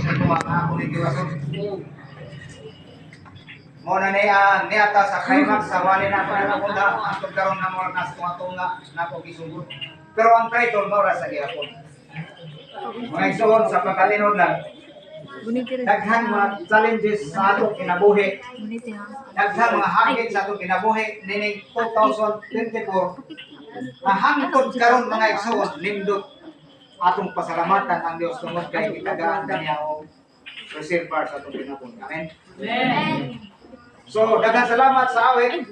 sa tuwa nga ako ni Kiwason. Muna niya ta sa climax sa wali na pa na punta ang pagkaroon ng mga tunga na ko gisugod. Pero ang title mo ra sa gihapon. Mga igsoon sa pagkalinod lang. Daghan mga challenges sa atong kinabuhi. Daghan mga hagit sa atong kinabuhi nining 2024. Hangtod karon mga igsoon nindot atong pasalamatan ang Dios tungod kay gitagaan kaniya og reservoir sa atong kinabun. Amen. Amen. So, daghang salamat sa awit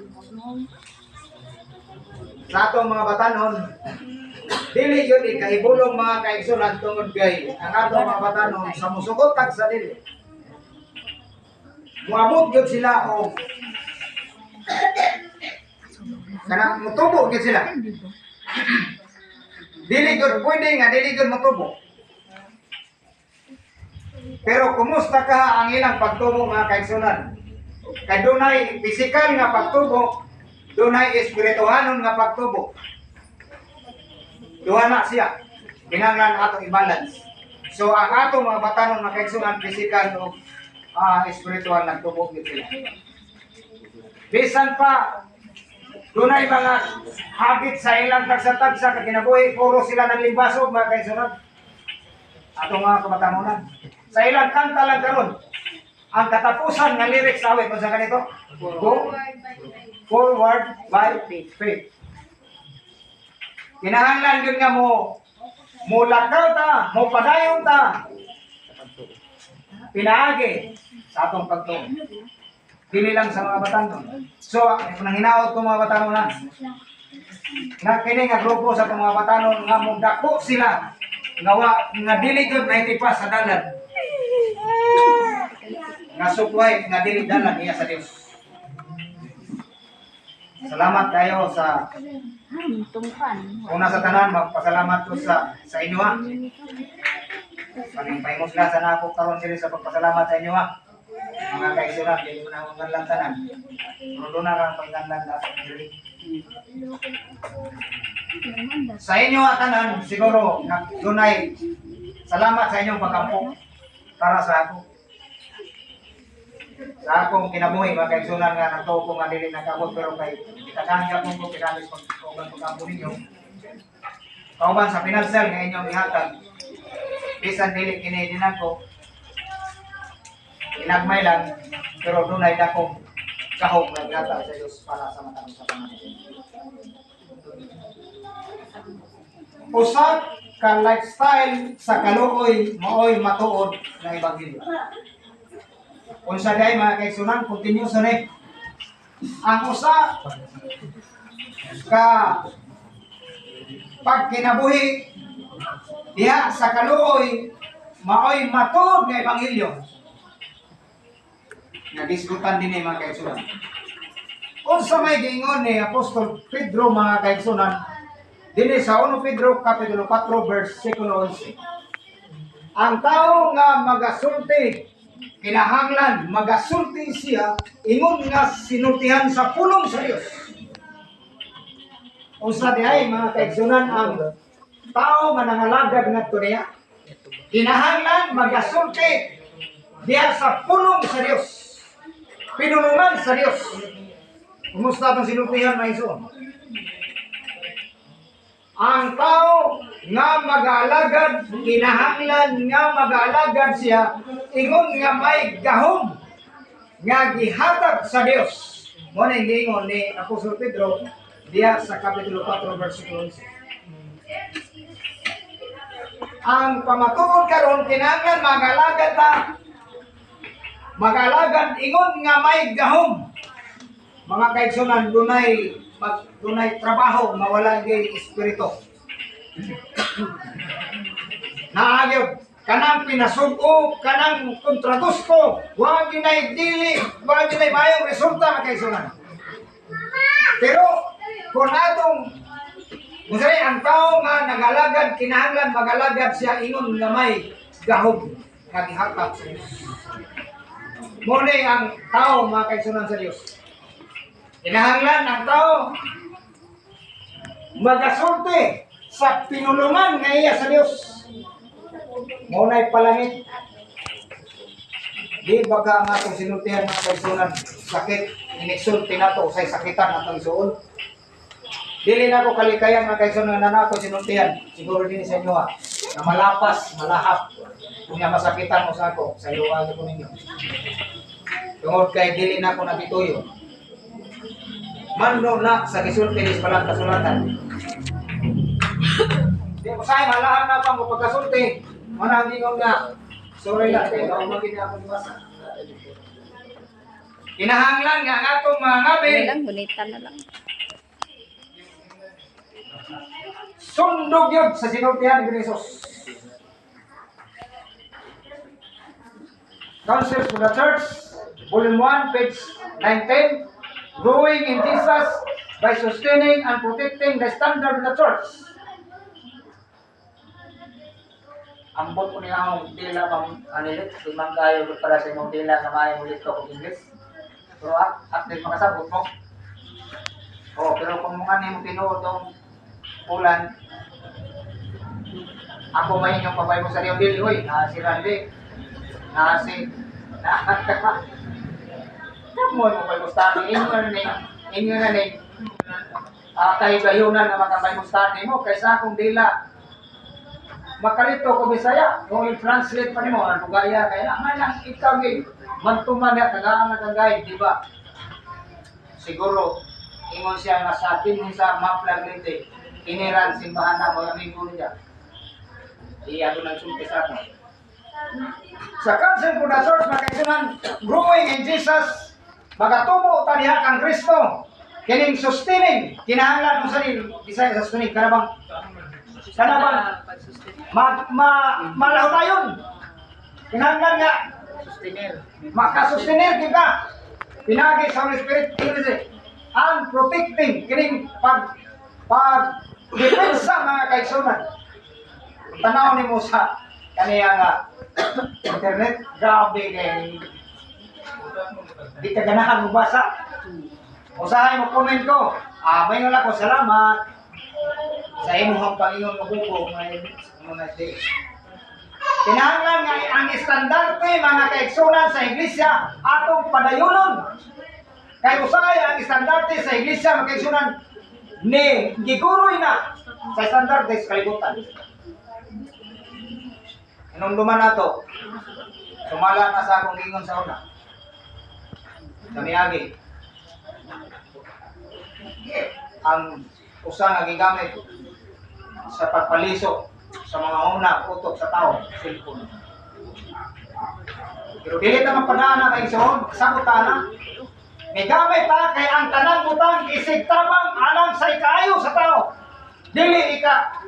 sa atong mga batanon. Dili yun ikahibulong mga kaigsunan tungod kay ang atong mga batanon sa musukotag sa dili. Muabot yun sila o kanang mutubo yun sila. Dili yun pwede nga, dili yun mutubo. Pero kumusta ka ang ilang pagtubo mga kaigsunan? Kay dunay physical nga pagtubo, dunay espirituhanon nga pagtubo. Duha na siya. Kinahanglan atong i-balance. So ang atong mga batanon mga kaigsunan physical o espiritual nagtubo gyud sila. Bisan pa dunay mga habit sa ilang tagsa-tagsa kag kinabuhi, puro sila naglimbasog mga kaigsunan. Atong mga kabatanunan. Sa ilang kanta lang karon. Ang katapusan ng lyrics awit mo sa ganito, go forward by faith. Kinahanglan yun nga mo lakaw ta, mo padayon ta. Pinaagi sa atong pagtuo. Dili lang sa mga batanon. So, nang hinaot ko mga batanon na kini nga grupo sa mga batanon nga mo dako sila nga dili gyud naitipas sa dalan. Nga sukway, nga dili dalan niya sa Dios. Salamat kayo sa una sa tanan, magpasalamat ko sa inyo ha. Paningpaymos lang sana ako karon sila sa pagpasalamat sa inyo ha. Mga kaigsunan, hindi mo na akong ganlang tanan. Pero doon na kang pagganlang na sa inyo ha tanan, siguro dunay salamat sa inyong pagkampo para sa ako. Sa akong kinabuhi, mga kaigsunan nga nagtuo ko nga dili nagkabot pero kay itakangya ko kinalis pag-uban pagkampo ninyo. Kauban sa financial nga inyong ihatag, bisan dili kinidinan ko, inagmay lang, pero dunay dakong kahog na ihatag sa Diyos para sa matang sa panahin. Usap ka lifestyle sa kaluoy, maoy matuod na ebanghelyo. Kung sa day mga kaigsunan, continue sa rin. Ang usa ka pagkinabuhi diha sa kaluoy maoy matuod nga ebanghelyo. Nagisgutan din mga kaigsunan. Kung sa may giingon ni Apostol Pedro mga kaigsunan, dinhi sa 1 Pedro Kapitulo 4 verse 11. Ang tao nga magasulti kinahanglan magasulti siya ingon nga sinultihan sa pulong sa Dios. Usa diay mga kaigsunan ang tao nga nangalagad ngadto niya kinahanglan magasulti diya sa pulong sa Dios. Pinulungan sa Dios. Kumusta ang sinultihan mga igsoon? Ang tao nga mag-aalagad, kinahanglan nga mag-aalagad siya, ingon nga may gahom nga gihatag sa Dios. Muna yung ingon ni Apostol Pedro diya sa Kapitulo 4 verse 11. Ang pamatuod karon kinahanglan mag-alagad ta, mag-alagad ingon nga may gahom. Mga kaigsunan, dunay trabaho mawala gay espiritu. Naagyo kanang pinasugo, kanang kontragusto, wa ginay dili, wa ginay mayong resulta mga kaigsunan. Pero kung atong musay ang tao nga nagalagad kinahanglan magalagad siya ingon nga may gahom nga gihatag sa Dios. Muna ang tao mga kaigsunan sa Dios. Kinahanglan ang tao magasulti sa pinulungan nga iya sa Dios. Muna'y palangit Di baga ang atong sinultihan mga kaigsunan sakit inigsulti nato say sakitan atong isuon. Dili na ko kalikayan mga kaigsunan na nako sinultihan siguro din sa inyo na malapas, malahap kung masakitan mo sa ako sa iluwag ko ninyo. Tungod kay dili na ko nagituyo. Mando na sa gisulti ni palang kasulatan. Di ko say malahap na pa mo pagkasulti. Mana gingon nga sorry lang, kaya ako magiging ako liwasa. Kinahanglan nga ang atong mga ngabil. Ano lang, gunita na lang. Sundog yun sa sinultihan ni Jesus. Counsels for the Church, Volume 1, page 19. Growing in Jesus by sustaining and protecting the standard of the Church. Ambot ko niya akong dila mang anilit, limang kayo para sa imong dila na maya mo dito kung English. Pero at din makasabot mo. Oh, pero kung mga nimo tinuod tong ulan, ako may inyong pabay mo sa Rio Dili, oy, si Randy, si mo pabay mo sa akin, inyo na ning, kahigayunan na makabay mo sa akin mo, kaysa akong dila, makalito ko Bisaya, kung i-translate pa nimo ang gaya kaya man lang ikaw gid mantuman at tagaan na kagay, di ba? Siguro ingon siya nga sa atin sa maplaglite, iniran simbahan na mo amigo niya. Iya do nang sulti sa atin. Sa Counsel for the Church makaisunan growing in Jesus, magatumo ta diha kang Kristo. Kining sustaining kinahanglan mo sa Bisaya sa sunig kanabang malaw tayon. Kinahanglan nga makasustenir kita. Pinagi sa Holy Spirit ang protecting kining pag depensa mga kaigsunan. Tanaw nimo sa kaniya nga internet, grabe kay di ka ganahan magbasa. Usahay mo comment ko. May wala ko salamat. Sa imuhang Panginoon mabuko mga day. Kinahanglan nga ang estandarte mga kaigsunan sa iglesia atong padayunon. Kay usahay ang estandarte sa iglesia mga kaigsunan ni giguroy na sa estandarte sa kalibutan. Inumduman nato. Sumala na sa akong gingon sa una. Sa miagi. Ang usa nga gigamit sa pagpaliso sa mga una utok sa tao, cellphone. Pero dili ta mapadaan na kay Ison, sabot na. May gamit ta kay ang tanang butang isig tabang alang sa ikaayo sa tao. Dili ika.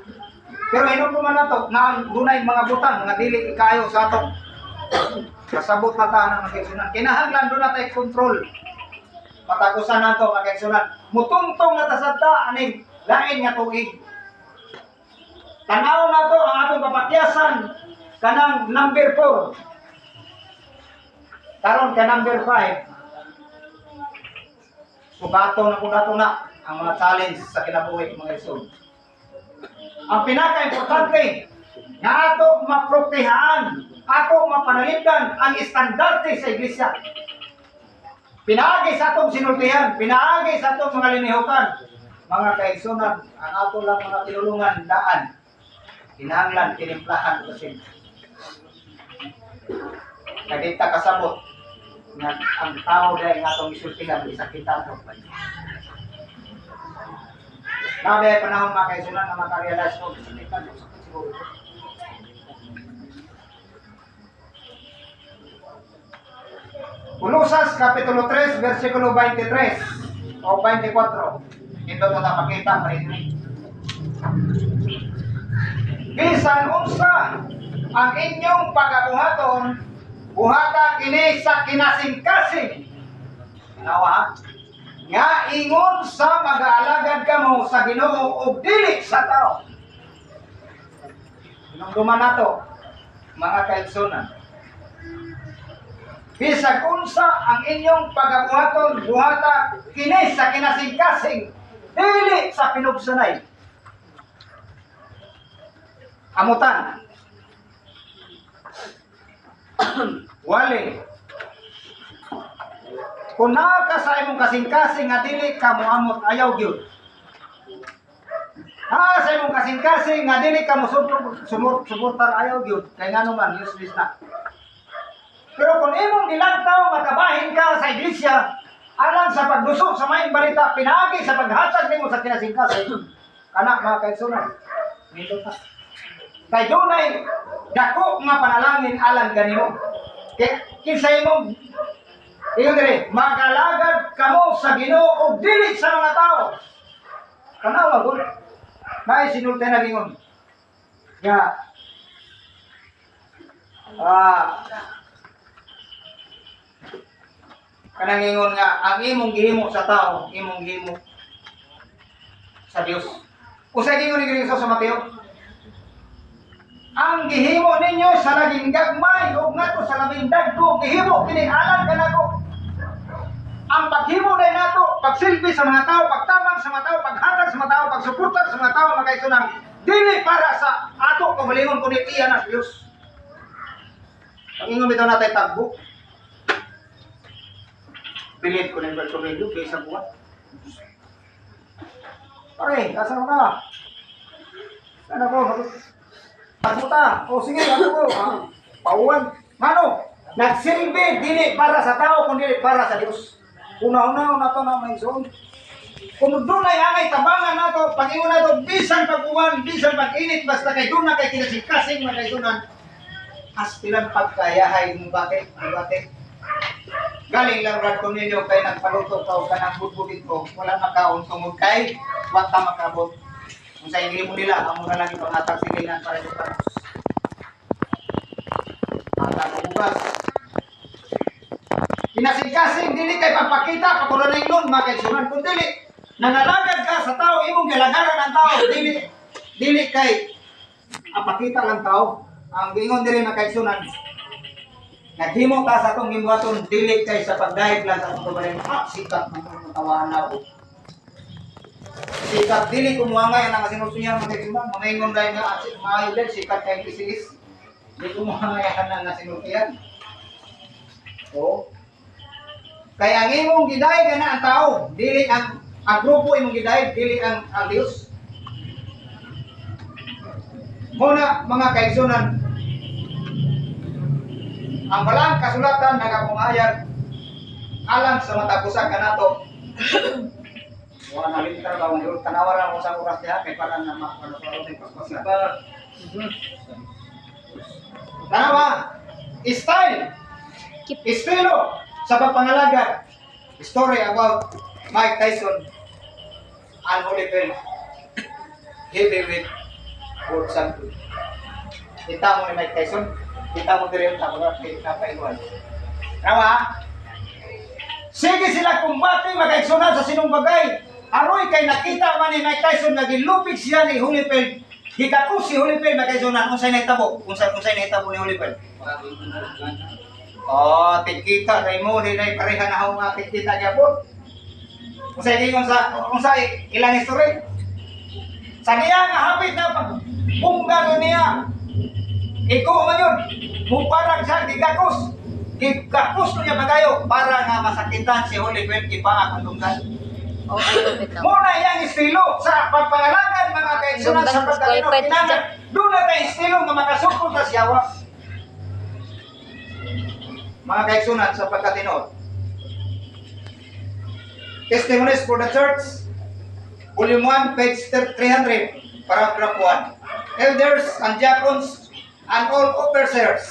Pero inom naman nato na dunay mga butang nga dili ikaayo sa ato. Kasabot na ta nang kaysunan. Kinahanglan do na tay control. Patagusan nato mga kaigsunan. Mutungtong na tasada aning lain nga tuig. Tanaw na to ang atong kapatyasan kanang number 4. Karon ka number 5. Subato na kung nato na ang mga challenge sa kinabuhi mga isod. Ang pinaka-importante na ato maprotehaan, ato mapanalipdan ang estandarte sa iglesia. Pinaagi sa atong sinultihan, pinaagi sa atong mga linihukan. Mga kaigsunan, ang ato lang mga tinulungan daan. Kinahanglan tinimplahan kasi. Kadita kasabot nga ang tao dahil nga itong isultihan, isakita ito. Nabi ay panahon mga kaigsunan na makarealize ko, isakita ito, sakit siguro. Colosas Kapitulo 3, versikulo 23 o 24. Ito ito napakita, marinig. Bisan unsa ang inyong pagabuhaton, buhata kini sa kinasing-kasing. Nawa, nga ingon sa mag-aalagad kamo sa Ginoo ug dili sa tao. Hinungduman nato, mga kaigsunan. Bisag unsa ang inyong pagabuhaton, buhata kini sa kinasing-kasing, dili sa pinugsanay. Amutan. Wali Kung naa ka sa imong kasing-kasing nga dili ka moamot, ayaw gyud. Sa imong kasing-kasing nga dili ka mo suportar, ayaw gyud. Kay ngano man useless na. Pero kung imong gilantaw makabahin ka sa iglesia, alang sa pagdusok sa maing balita, pinaagi sa paghatag nimo sa kinasing-kasing, kana mga kaigsunan. Nindot na. Kay dunay dako nga panalangin alang kanimo. Kay kinsa imong ingon diri, magalagad kamo sa Ginoo ug dili sa mga tao. Tanaw gud. Nay sinulti na gingon. Ya. Kanang ingon nga ang imong gihimo sa tao, imong gihimo sa Dios. Usa gingon ni Kristo sa Mateo. Ang gihimo ninyo sa laging gagmay ug ngadto sa labing dagko gihimo kini alang kanako. Ang paghimo na nato, pagsilbi sa mga tao, pagtabang sa mga tao, paghatag sa mga tao, pagsuportar sa mga tao, magkaisunan, dili para sa ato kamalingon kundi iyan na Diyos. Pag-ingon bitaw natin tagbo. Pilit ko na yung bertornilyo, kaysa buwan. Pare, asa mo ka? Ano ko? Tagbo ta. O sige, ano ko? Pauwan. Mano? Nagsilbi, dili para sa tao, kundi para sa Diyos. Una-una na ito na may zon. Kung doon ay angay tabangan na ito, pag-ingon na ito, bisan pag-uwan, bisan pag-init, basta kay doon na kay kinasing-kasing mga kaysunan, aspilan pagkayahay mo bakit, Galing lang rad ko ninyo kay nagpaluto ka o kanang budbudin ko, wala makaon tungod kay, wata makabot. Kung sa hindi mo nila, amo na lang itong atag silingan para ito para. Atag o bugas. Kinasing-kasing, dili kay papakita, kapuro na nun, mga kaigsunan. Kung dili, nanalagad ka sa tao, imong galagaran ng tao, dili kay apakita lang tao. Ang gingon diri na kaigsunan, naghimo ta sa atong gimbuhaton, dili kay sa pagdahig lang sa atong kabalin, sikat ng matawaan na ako. Sikat, dili kumuangay ang sinusuyan mga kaigsunan, mga ingon dahil nga, maayo din, sikat kay kisiis. Dili kumuangay ang sinusuyan. Oo. Kaya ang imong gidayeg na ang tao, dili ang grupo imong gidayeg, dili ang Dios. Muna mga kaigsunan, ang balang kasulatan nagapungayag alang sa matapusan kanato. Wala na liter ba ang tanawaran mo sa oras diha kay para na makapanood ng pagpasa. Tanawa, style, estilo sa pagpangalaga. Story about Mike Tyson and Holyfield. Heavyweight world champion. Kita mo ni Mike Tyson, kita mo din yung tapulat kay Kapaiwan. Tama? Sige sila kumbati magkaigsunan sa sinong bagay. Aroy kay nakita man ni Mike Tyson nagilupig siya ni Holyfield. Hikakos si Holyfield magkaigsunan kung sa'y naitabo. Kung sa'y naitabo ni Holyfield. Oh, tigkita kay mo din ay pareha na ako nga tigkita gyapon. Kung sa ilang history. Sa niya nga hapit na pagbungga niya. Iko man yun. Muparang siya gigakos. Gigakos niya magayo para nga masakitan si Holyfield ipaak ang lunggan. Muna yang estilo sa pagpangalangan mga kaigsunan sa pagkatino kinangan. Doon na tayo estilo nga makasukol sa siyawa. Mga kaigsunan sa pagkatino. Testimonies for the Church, Volume 1, page 300, paragraph 1. Elders and diacons and all officers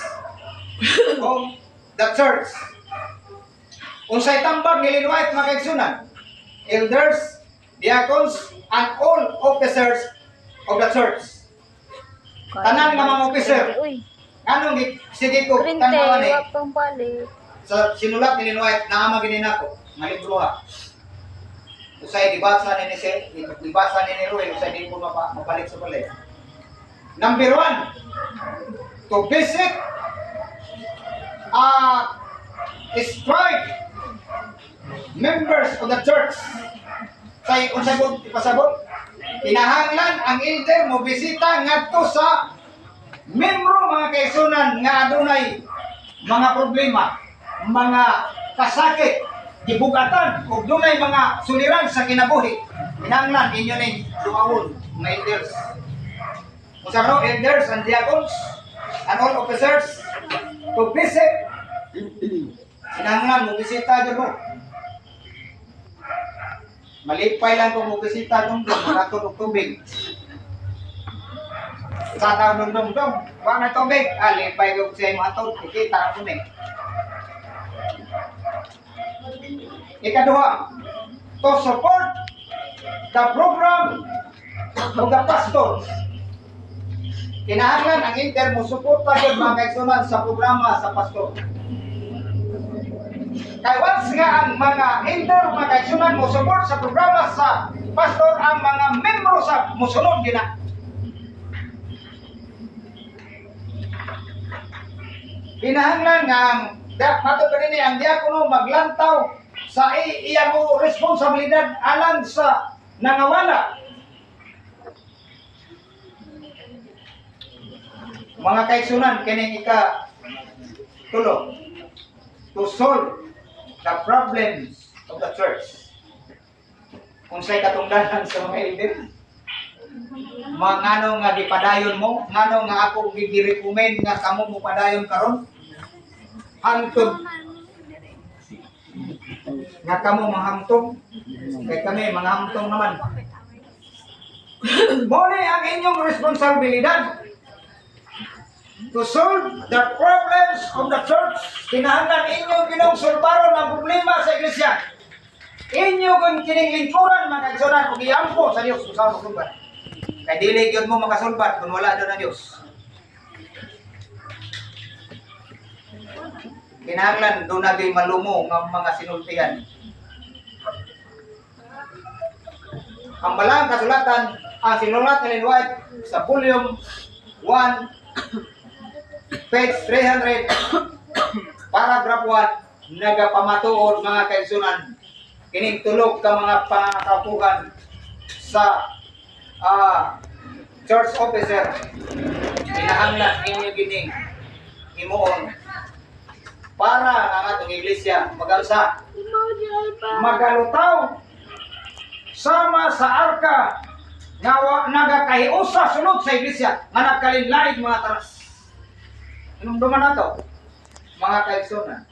of the church. Unsay tambag nilinuwait mga kaigsunan. Elders, diacons, and all officers of the church. Tanan nga mga officer. Anong sige ko tanawan eh. Sa sinulat ni Linuwait na ama ginin ako, nga libro ha. Usay dibasa ni Nise, dibasa ni Ruel, usay di po mabalik sa balay. Number 1, to visit strike members of the church. Say unsay po ipasabot? Kinahanglan ang elder mo bisita ngadto sa membro mga kaigsunan nga adunay mga problema, mga kasakit, gibugatan ug dunay mga suliran sa kinabuhi. Kinahanglan inyo ning duawon mga elders. Usa no elders and diacons and all officers to visit. Kinahanglan mo bisita jud mo. Malipay lang kung mo bisita dong makatulog tubig. Sa taon dong wa na tubig, alipay ko sa imong atol, kikita ko ni. Ikaduha, to support the program of the pastor. Kinahanglan ang inter mo suporta gyud mga kaigsunan sa programa sa pastor. Kay once nga ang mga inter mga kaigsunan mo support sa programa sa pastor, ang mga membro sa musunod gina. Kinahanglan nga mato kanini ang diakono maglantaw sa iya mo responsibilidad alang sa nangawala. Mga kaigsunan kini ika tulo to solve the problems of the church. Kung sa'y katungdanan sa mga elder, mga ngano nga dipadayon mo, ngano nga ako girecommend nga kamo mo padayon karon, hangtod nga kamo mahamtong, kay kami mga hamtong naman. Muna ang inyong responsibilidad to solve the problems of the church. Kinahanglan inyong ginungsulbaron ang problema sa iglesia. Inyo kung kininglingkuran mga kaigsunan o giyampo sa Dios kung saan masulbat. Kay dili gyud mo makasulbat kung wala doon ang Dios. Kinahanglan doon natin malumo ng mga sinultihan. Ang balang kasulatan, ang sinulat ni Ellen White sa volume 1, page 300, paragraph 1, nagapamatuod mga kaigsunan, kining tulog ka mga pangakapuhan sa church officer. Kinahanglan inyo gining himuon para ang atong iglesia magalsa, magalutaw sama sa arka nga nagakahiusa sulod sa iglesia nga nagkalinlaid mga taras. Anong duman nato mga kaigsunan?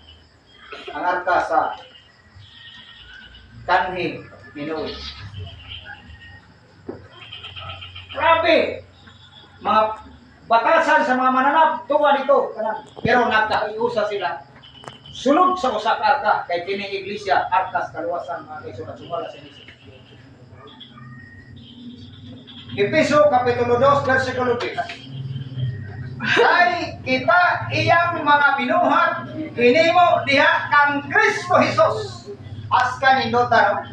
Ang arka sa kanhi ni Noe. Grabe! Mga batasan sa mga mananap, tuwa dito. Pero nagkaiusa sila. Sulod sa usak arka, kay kining iglesia, arkas kaluwasan, mga kaigsunan, sumala sa iglesia. Efeso Kapitulo 2, versikulo 10. Ay kita iyang mga binuhat, hinimo diha kang Kristo Jesus. Aska nindota,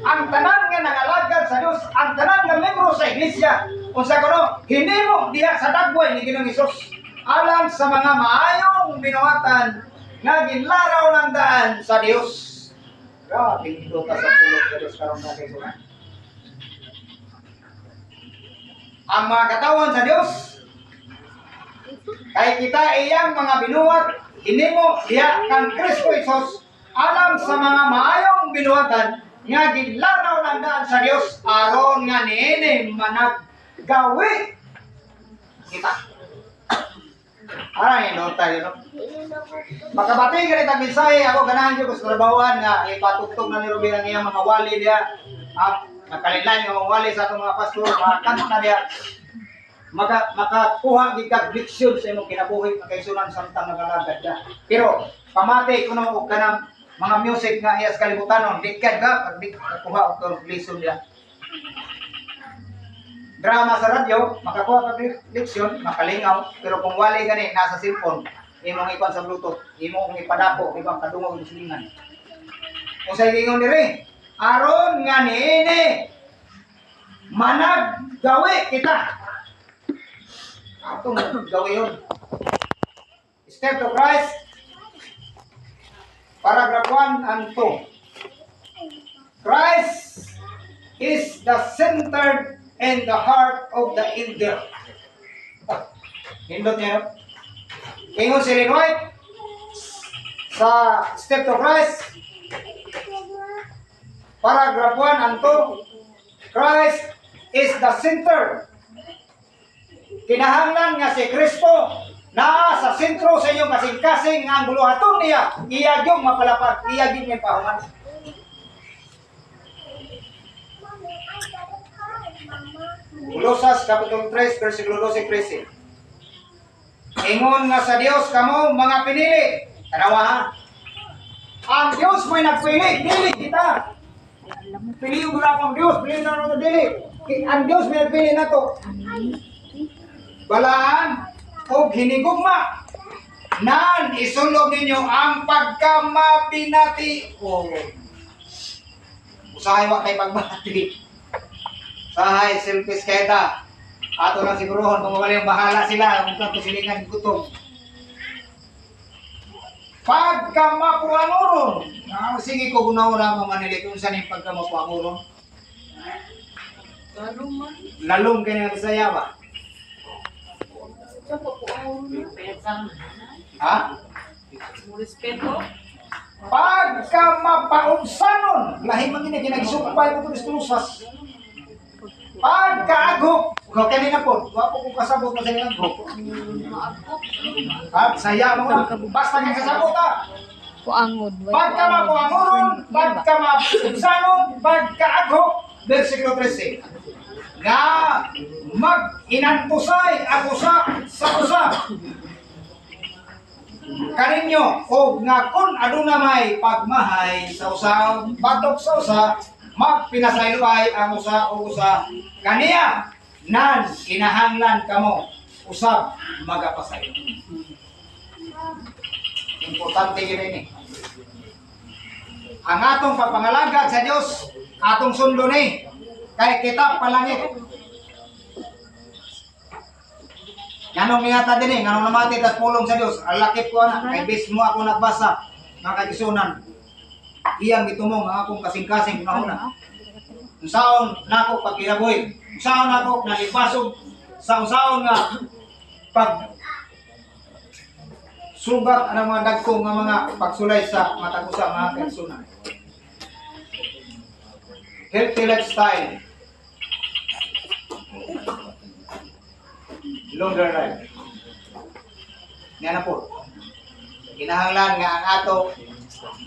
ang tanan nga nangalagad sa Dios, ang tanan nga membro sa iglesia, unsa kuno hinimo diha sa dagway ni Ginoong Hesus alang sa mga maayong binuhatan nga ginlaraw ng daan sa Dios. Grabe nindota sa pulong sa Dios karon nga kaigsunan. Ang mga katawan sa Dios, kay kita iyang mga binuhat, hinimo diha kang Kristo Jesus alang sa mga maayong binuhatan nga ginlaraw ng daan sa Dios aron nga niini managgawi kita. Ara ni nota yun. Makabati ka rin ang mensahe, ako ganahan ko sa trabahoan nga ipatugtog na ni Ruben ang iyang mga wali diya. Nakalinlan nga mga wali sa itong mga pastor, mga kanta diya. Makakuha gigag diksyon sa imong kinabuhi kaigsunan samtang nagalagad ka. Pero pamati ko na og kanang mga music nga iyas kalibutanon, dikad ba pag kuha og lesson dia. Drama sa radyo, makakuha ka leksyon, makalingaw, pero kung wali gani nasa cellphone, imong ikon sa Bluetooth, imong ipadako ibang kadungog ng silingan. Kung sa ingon diri, aron nga niini manag gawi kita. Atong gawi yun. Step to Christ, paragraph 1 and 2. Christ is the center and the heart of the elder. Hindot niyo. Ingon si Ellen White sa Step to Christ, Paragraph 1 anto, Christ is the center. Kinahanglan nga si Kristo naa sa sentro sa inyong kasing-kasing nga ang buluhaton niya, iya yung mapalapag, iya yung may pahuman. Kolosas Kapitulo 3, versikulo 12-13. Ingon nga sa Dios kamo mga pinili. Tanawa ha. Ang Dios may nagpili, dili kita. Pili mo na akong Dios, pili na akong dili. Ang Dios may nagpili na to. Balaan o hinigugma. Nan isulog ninyo ang pagkamabinati. O usahay wa kay pagbati. Sahay selfish kayta. Ato lang sigurohon kung walang bahala sila kung kanto silingan gutom. Pagkamapuamuron. Sige ko gunaw na mga manili kung saan yung pagkamapuamuron. Lalong kaya nga Bisaya ba? Ha? Pagkamapaubsanon. Lahi man gini ginagsumpay mo Kristo Lusas. Pagkaagok. Kung kanina po, wapo kong kasabot na sa ilang agok. At saya mo na. Basta kang kasabot ha. Puangod. Pagkamapuamuron, pagkamapubsanon, pagkaagok. Versikulo 13. Nga mag-inantusay ako sa usa. Kaninyo, o nga kung aduna may pagmahay sa usa, batok sa usa, magpinasayloay ang usa o usa. Kaniya, nan kinahanglan kamo, usab magapasayo. Importante yun ini. Ang atong pagpangalagad sa Dios, atong sundo ni, kay kita palangit. Nganong niyata din nganong namati tas pulong sa Dios, alakip ko na, kay bis mo ako nagbasa, mga kagisunan. Iyang gitumong ang akong kasing-kasing kunahuna. Unsaon nako pag kinabuhi, unsaon nako nalipasog sa unsaon nga pag sugat ang mga dagkong nga mga pagsulay sa matag usa mga kagisunan. Healthy lifestyle. Longer life. Yan na po. Kinahanglan nga ang ato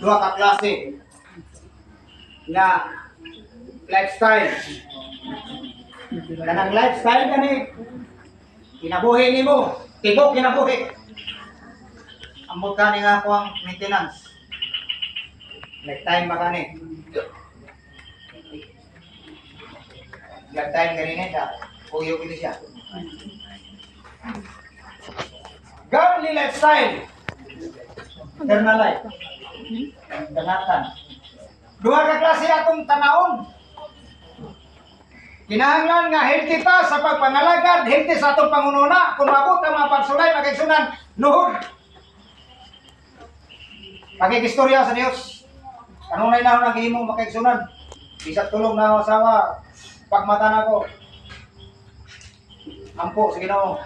duha ka klase nga lifestyle. Kanang lifestyle gani kinabuhi nimo, tibok kinabuhi. Ambot kani nga ako ang maintenance. Lifetime ba kani? Lifetime gani neta, kuyo kini siya. Godly lifestyle. Eternal life. Danatan. Duha ka klase atong tanawon. Kinahanglan nga healthy ta sa pagpangalagad, healthy sa atong pangununa, kung mabot ang mga pagsulay, magigsunan, nuhod. Pagkikistorya sa Dios. Anong nainahon ang gihimong makigsunan? Bisag tulong na ang asawa, pagmata na ko. Ampo, sige na mo.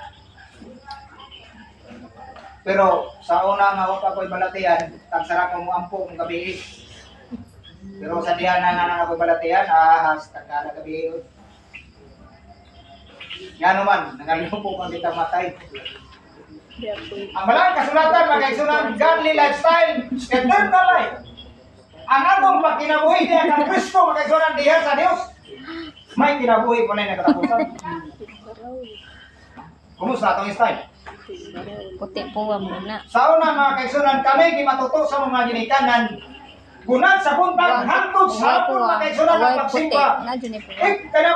Pero sa una nga wala ako'y balatian, tagsara ko mo ampo kung gabi. Pero sa diyan na nga ako'y balatian, ahas, tagkala gabi. Yan naman, nangalimo po kung kita matay. Ang malang kasulatan, magkaisunan, godly lifestyle, eternal life. Ang atong pagkinabuhi niya ng Kristo, magkaisunan diya sa Diyos. May kinabuhi po na yung nakatapusan. Kumusta atong style? Puti po muna. Sa una mga kaisunan, kami gimatuto sa mga ginikanan. Gunat sa buntag, hantod sa hapon mga kaisunan ng pagsimba. Kaya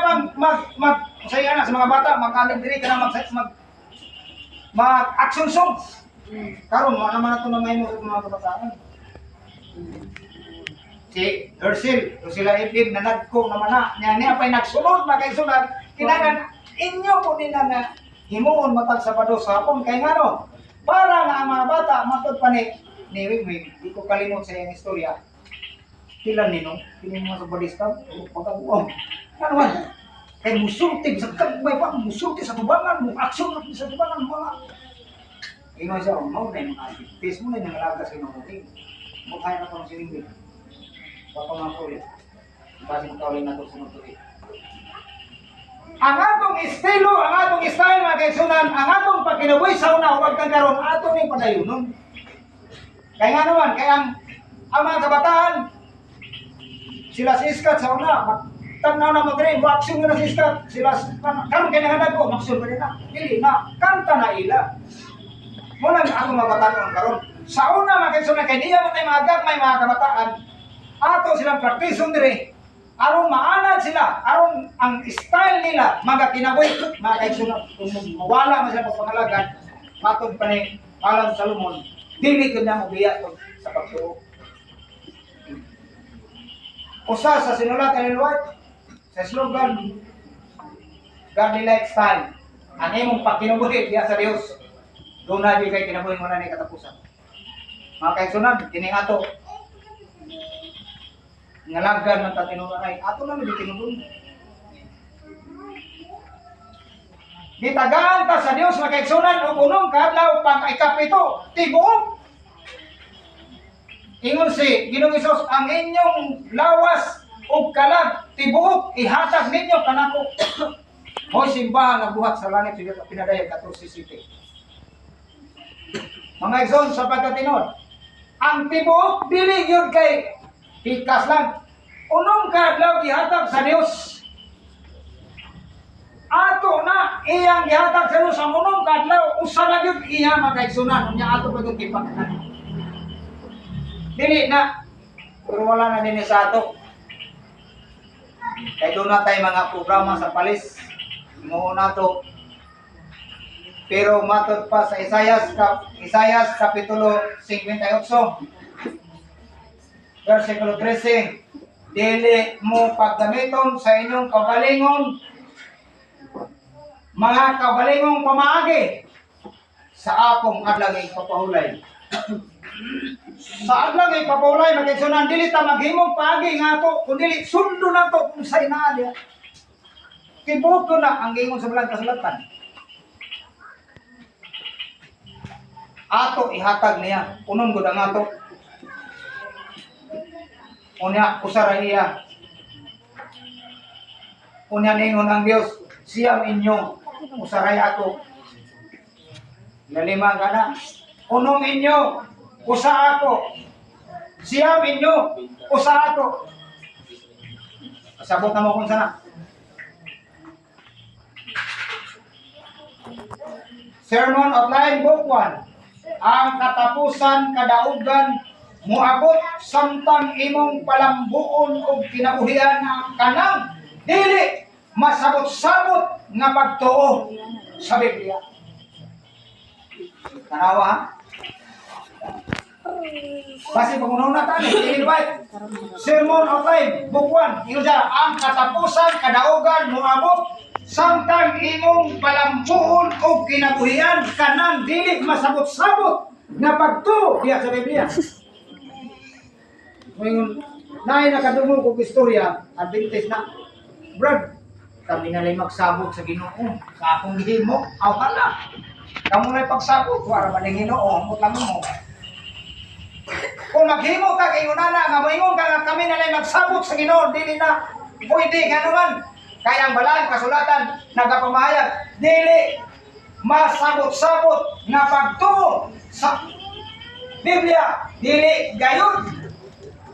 saya na sa mga bata, mag-alig diri ka na mag-action song. Karon mo naman ito na may mo sa mga kabataan. Si Ursula Ibib na nagkong naman na, niya pa'y nagsunod mga kaisunan, kinagan inyo po nila na himuon matag sa pado sa hapon kay ngano para nga ang mga bata matod pa ni Wigwig, di ko kalimot sa iyang istorya. Kailan nino, kini mga sa balista, pagkabuong. Ano man? Kay musulti sa kagbay pa, musulti sa tubangan, aksyon sa tubangan mga. Ino siya, mo na yung mga activities mo na yung nalagas kayo ng muting. Mukhain na pa ng siningin. Baka mga ulit. Basi magkaulit na ito sunod tuloy. Ang atong estilo, ang atong style mga kaigsunan, ang atong pagkinabuhi sa una, huwag kang karoon, atong yung padayunon. Kaya nga naman, kaya ang mga kabataan, sila si Iskat sa una, tanaw na mo rin, waksyon na si Iskat, sila, karoon kayo nangadag ko, maksyon pa rin na, hindi na, kanta na ila. Muna ang mga kabataan ang karoon. Sa una mga kaigsunan, kaya niya mo tayo mga gagmay mga kabataan, ato silang praktison dire, aron maanad sila, aron ang style nila, mga kinabuhi, mga kaigsunan, kung mawala man sila pagpangalagan, matod pa ni Malang Salomon, dili ko niya mabiya sa pagtuo. Usa sa sinulatan ni Lord, sa slogan, Godly Lifestyle, ang imong pagkinabuhi diya sa Dios, doon na di kay kinabuhi mo na ni katapusan. Mga kaigsunan, kining ato, ngalagan ng tatinunay, ato na may tinudun. Gitagaan ta sa Dios mga kaigsunan ug unong kadlaw pang ikapito tibuok. Ingon si Ginoong Hesus, ang inyong lawas ug kalag tibuok ihatag ninyo kanako. Hoy simbahan nga buhat sa langit sa pinadayag 14 city. Mga igsoon sa pagkatinud, ang tibuok dili gyud kay pikas lang. Unong kadlaw gihatag sa Dios. Ato na iyang gihatag sa Dios ang unong kadlaw usa na gyud iya makaigsunan unya ato pa gyud gipaknan. Dili na pero wala na dinhi sa ato. Kay doon na tayo mga programa sa palis. Mo na to. Pero matod pa sa Isaias kapitulo 58 versikulo 13, dili mo paggamiton sa inyong kabalingon, mga kabalingong pamaagi sa akong adlang ipapahulay. Sa adlang ipapahulay, magigsunan, dili ta maghimong paagi nga to, kung dili sundo na to kung sa inaalya. Kibuto na ang gingon sa balang kasulatan. Ato ihatag niya, unong gud ang ato. Unya usara iya. Unya ningon ang Dios, siyam inyo, usaray ako. Lalima ka na. Unong inyo, usa ako. Siyam inyo, usa ako. Pasabot na mo kung sana. Sermon Outline Book 1. Ang katapusan kadaugan muabot samtang imong palambuon og kinabuhian na kanang dili masabot-sabot nga pagtuo sa Biblia. Tanawa ha? Kasi pangununa tayo, i-invite. Sermon Outline Book 1. Ino siya, ang katapusan kadaugan muabot samtang imong palambuon og kinabuhian kanang dili masabot-sabot nga pagtuo diya sa Biblia. Ngayon, naay nakadungog kong istorya, Adventist na, Brad, kami na lang magsabot sa Ginoo, sa akong gihimo, aw hala, kamu na pagsabot, wala ba ng Ginoo, amot lang mo. Kung maghimo ka, kayo na nga moingon ka nga kami na lang magsabot sa Ginoo, dili na, pwede, nga naman, kaya ang balang kasulatan, nagapamahayag, dili masabot-sabot nga pagtuo sa Biblia, dili gayon,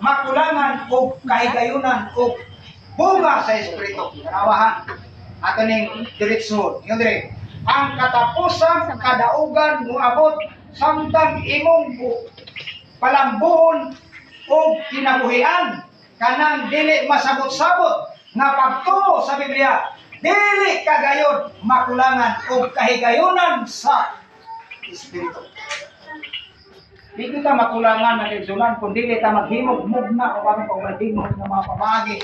makulangan o kahigayunan o bunga sa Espiritu. Kanawahan, ato ning direksyon. Yung dire, ang katapusan kadaugan muabot samtang imong palambuon o kinabuhian kanang dili masabot-sabot nga pagtuo sa Biblia, dili kagayon makulangan o kahigayunan sa Espiritu. Di kita makulangan na kaigsunan kung dili ta maghimog mugna o kami pagmadimog ng mga pamagi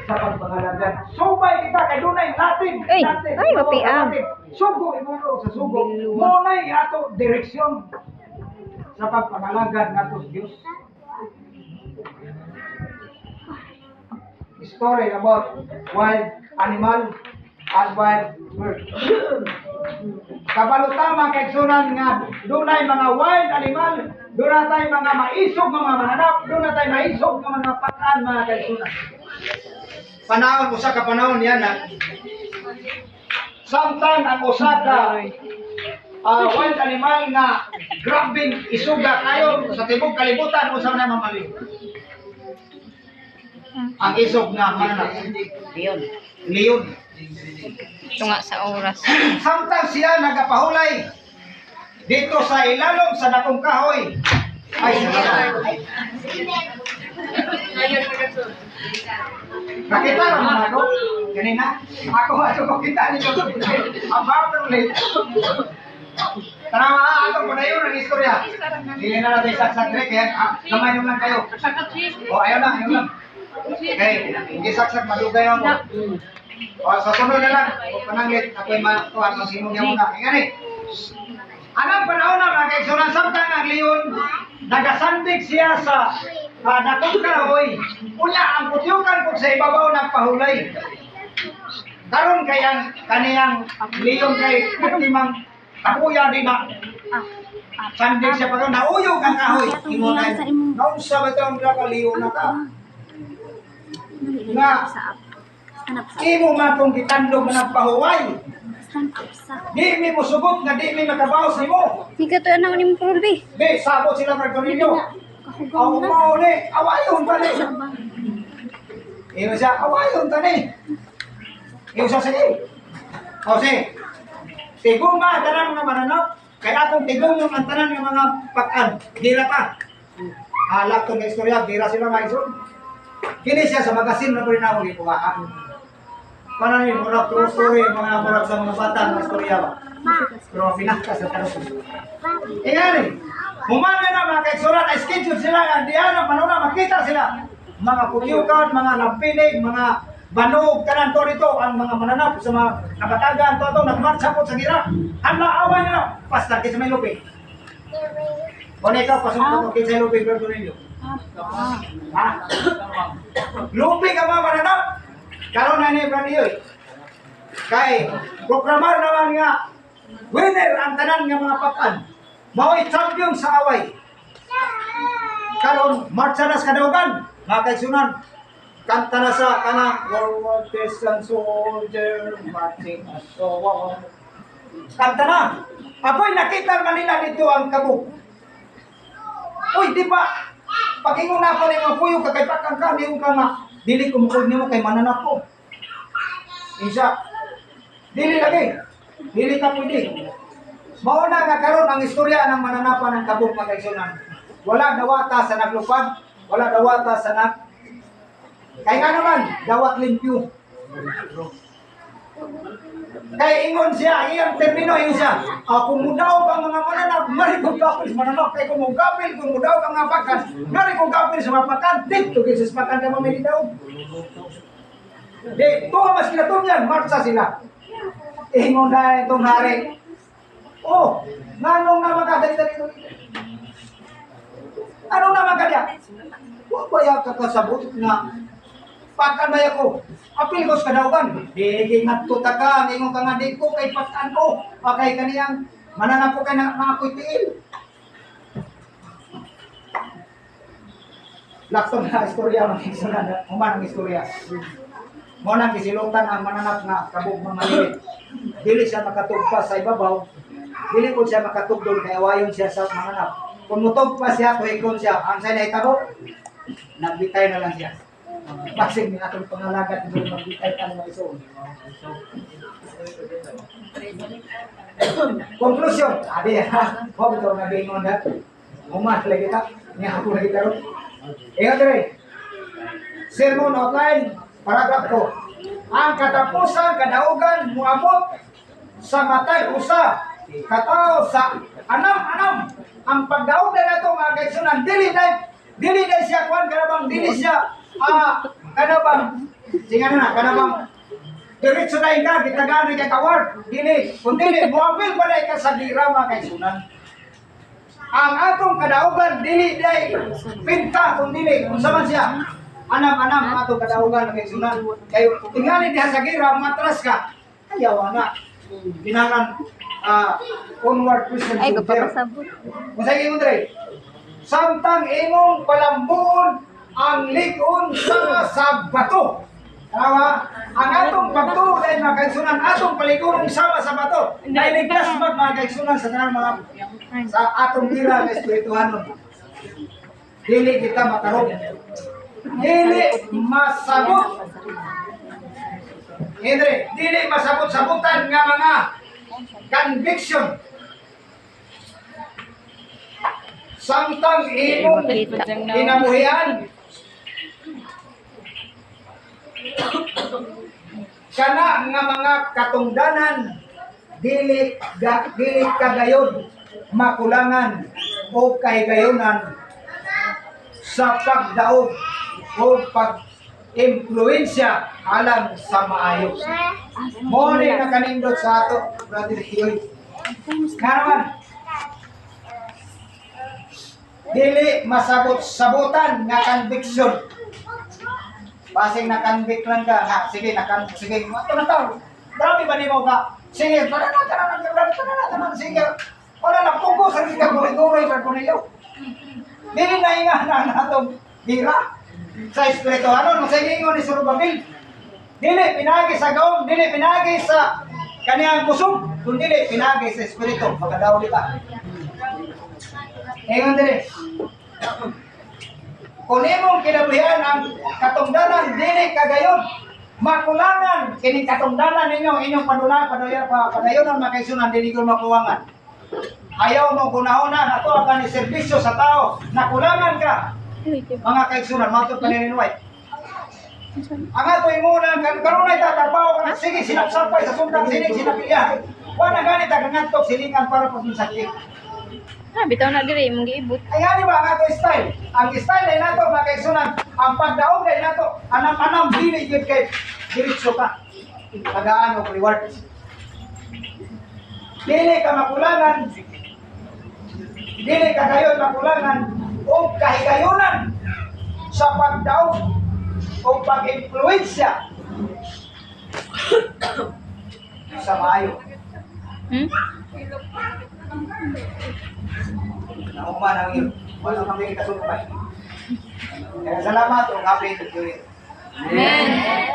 sa pagpangalagan. Subay kita kay dunay natin. Ay, mapiang. Sugo imulo sa sugo. Munay ato direksyon sa pagpangalagan nato sa Dios. Story about wild animal and wild bird. Kabalutang mga kaigsunan nga dunay mga wild animal Doon na tayo mga maisog mga mananap. Doon na tayo maisog mga pataan mga kaisunan. Panahon, usa ka panahon yan na samtang ang usa ka wild animal nga grabing isuga kayo sa tibok kalibutan usa na mamali. Ang isog nga mananap. Leon. Ito nga sa oras. Samtang siya nagapahulay dito sa ilalong sa dakong kahoy. Ay, salamat. Nakita mo na ako? Kanina? Ako ko kita nito. Ang bapang late. Tara mga ato po na yun ang istorya. Hindi na natin saksak direct. Gamay nyo lang kayo. O, ayaw lang. Okay, hindi saksak, madugay ako. O, sa sunod na lang. Huwag pa nang late. Ako'y matuhan, masinong niya muna. Ingani. Anong panahon na mga kaigsunan, samtang ang leon, nagasandig siya sa dakong kahoy. Unya, ang putyukan po sa ibabaw nagpahulay. Karon kayang kaniyang leon kay kutimang kakuya din na sandig siya pa nauyog ang kahoy. Ingunay, naunsa ba ito ang leon na ka? Nga, imo man kung kitandog na nagpahuway. Di mi mo subot nga di mi makabawas nimo. Hindi ka to anak ni Mprol, be. Be, sabot sila Marcolino. Ang mao ni, awayon pa ni. Iyo siya, awayon ta ni. Iyo siya sige. O sige. Tigong ba tanan nga mananap? Kaya atong tigong yung ang tanan nga mga pakan. Dira ta. Halak to nga istorya, dira sila maison. Kini siya sa magasin na prinawon ni Pugaan. Paano yung murag true story, mga murag sa mga bata, mga istorya ba? Pero pinaka sa tanong. Eh nga rin, humana na mga kaigsuran, na-schedule sila nga diyan, manuna makita sila. Mga kutyukan, mga lampinig, mga banog, kanan to rito, ang mga mananap sa mga nabatagan, to nagmarsapot sa gira. Ang maaway nila, pasta sa may lupig. O na ikaw, pasok ko sa lupig, pero ninyo. Ha? Lupig ang mga mananap. Karon na ni Braniyo. Kay proklamar naman nga winner ang tanan nga mga pakan. Mao'y champion sa away. Karon marcha na sa kadaugan, mga kaigsunan. Kanta na sa kanang forward distant soldier marching as so on. Kanta na. Apoy nakita Manila dito ang kabuk. Uy, di ba? Pagingon na pa rin ang puyo kay pakang kami yung kama. Dili kumukod nimo kay mananap ko. Isa. Dili lagi. Dili ka pwede. Mao na nga karon ang istorya ng mananapan ng kabuk mga kaigsunan. Wala dawata sa naglupad, wala dawata sa nag kay nga naman dawat limpyo. Kay ingon siya, iyang termino yun siya. Kung mudaw kang mga mananap, mari kong gapil sa mananap. Kay kung mugapil, kung mudaw kang mga pakan, mari kong gapil sa mga pakan. Dito kisis pakan ka mamilitaw. Di, tuwa mas kinatunyan, marcha sila. Ingon na itong hari. Oh, nanong naman ka dito. Anong naman ka diya? Huwag ba yung kakasabot na pakan ba ako? Apil ko sa kadaugan. Di natuta ka, ingon ka nga di ko kay pakan ko. Kay kaniyang mananap ko kay mga kuitiin. Laktong na istorya, human ang istorya. Muna kisilutan ang mananap nga kabog mga lilit. Dili siya makatugpas sa ibabaw. Dili po siya makatugdol kay awayon siya sa mananap. Kung mutugpas siya, tuhikon siya. Ang sa'yo na itabo, nagbitay na lang siya. Pasig ni atong pangalagat doon magbitay ka ng iso. Conclusion. Adi ha. Huwag ito nabingon na. Umat lagi kita. Niya ako lagi taro. Ingat rin. Sermon outline. Paragraph ko. Ang katapusan, kadaugan, muabot sa matay usa. Katao sa anam-anam. Ang pagdaog na nato mga kaigsunan. Dili dahil siya kuhan kanabang. Dili siya kanabang. Singa na kanabang. Diretso na ika, kitagani kay kaward. Dili. Kung dili, muabil pa na ika sa gira mga kaigsunan. Ang atong kadaugan, dili dahil pinta kung dili. Kung saman siya. Anam-anam ang atong kadaugan ng kaigsunan. Kayo, tingali diha sa gira, matras ka. Ayaw na. Ginanan onward Christian Ay, soldier. kapapasabot. Kung sa iyo, Andre, samtang imong palambon ang ligon sa bato. Tama? Ang atong pagtuo dahil mga kaigsunan, atong paligon sama sa bato. Dahil ligtas mga kaigsunan sa tanang mga sa atong tira ng espirituhanon. Dili kita matarong. Dili masabot. Henry, dili masabot-sabutan nga mga conviction. Samtang imong kinabuhian kana nga mga katungdanan dili kagayon makulangan o kahigayonan sa pagdaog o pag-impluensya alang sa maayos. Mo ni nakanindot sa ato, Brother Hiyoy. Nga naman, dili masabot-sabutan nga conviction. Basing na-convict lang ka, ha, sige, sige, ito na tao. Grabe ba ni mo ka? Sige, tara na, sige. Wala na, pugos, ang ikaw, guri-guri, Cornelio. Dili na inga na natong hira sa espiritu. Ano, sige ingo ni Surubabil. Dili pinagi sa gaong, dili pinagi sa kaniyang kusog, kundi dili pinagi sa espiritu. Magadaw ka. Ingon dili. Kung imong kinabuhian ang katungdanan, dili kagayon. Makulangan, kining katungdanan ninyo, inyong padayonan, makaisunan, dili ko makuwangan. Ayaw mo kunahuna, nato ang ni serbisyo sa tao, nakulangan ka. Mga kaigsunan, matod panininuay. Ang ato'y muna, kanunay tatarpaw ka na, sige, sinapsapay sa sundang sinig, sinapilyahay. Wala ganit ang ngantok silingan para pa sakit. Bitaw na diri mong giibot. Ay nga di ba ang ato style? Ang style ay nato mga kaigsunan, ang pagdaog ay nato, anam-anam, dili yun kay diretso ka. Tagaan o reward. Dili ka makulangan, dili ka gayon makulangan, o kahigayonan sa pagdaog o pag-influensya sa maayo. Nauman ang iyo. Wala kami kasunod. Salamat o kapit. Amen.